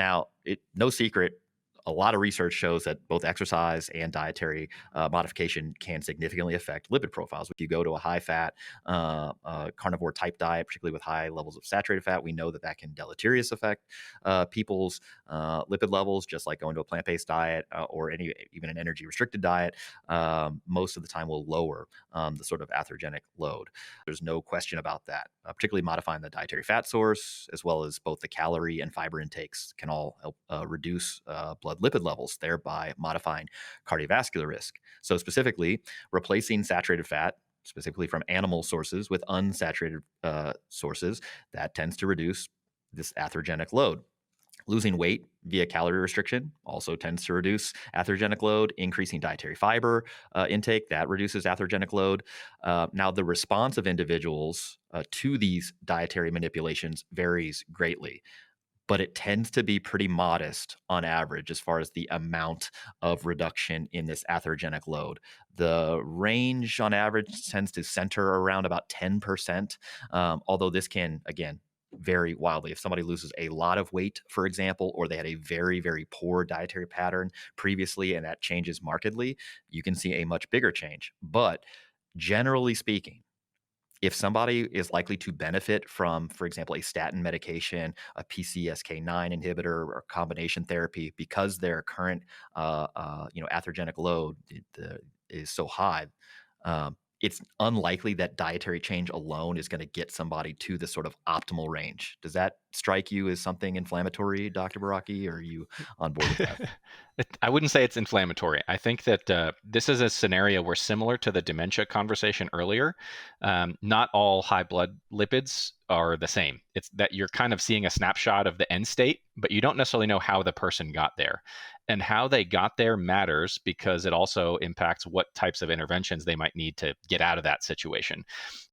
Now, no secret, a lot of research shows that both exercise and dietary modification can significantly affect lipid profiles. If you go to a high-fat carnivore type diet, particularly with high levels of saturated fat, we know that that can deleterious affect people's lipid levels, just like going to a plant-based diet or even an energy-restricted diet. Most of the time will lower the sort of atherogenic load. There's no question about that. Particularly modifying the dietary fat source, as well as both the calorie and fiber intakes, can all help reduce blood lipid levels, thereby modifying cardiovascular risk. So specifically, replacing saturated fat, specifically from animal sources, with unsaturated sources, that tends to reduce this atherogenic load. Losing weight via calorie restriction also tends to reduce atherogenic load. Increasing dietary fiber intake, that reduces atherogenic load. Now, the response of individuals to these dietary manipulations varies greatly, but it tends to be pretty modest on average as far as the amount of reduction in this atherogenic load. The range on average tends to center around about 10%, although this can, again, vary wildly. If somebody loses a lot of weight, for example, or they had a very, very poor dietary pattern previously and that changes markedly, you can see a much bigger change. But generally speaking, if somebody is likely to benefit from, for example, a statin medication, a PCSK9 inhibitor, or combination therapy, because their current, atherogenic load is so high, it's unlikely that dietary change alone is going to get somebody to the sort of optimal range. Does that strike you as something inflammatory, Dr. Baraki, or are you on board with that? I wouldn't say it's inflammatory. I think that this is a scenario where, similar to the dementia conversation earlier, not all high blood lipids are the same. It's that you're kind of seeing a snapshot of the end state, but you don't necessarily know how the person got there. And how they got there matters because it also impacts what types of interventions they might need to get out of that situation.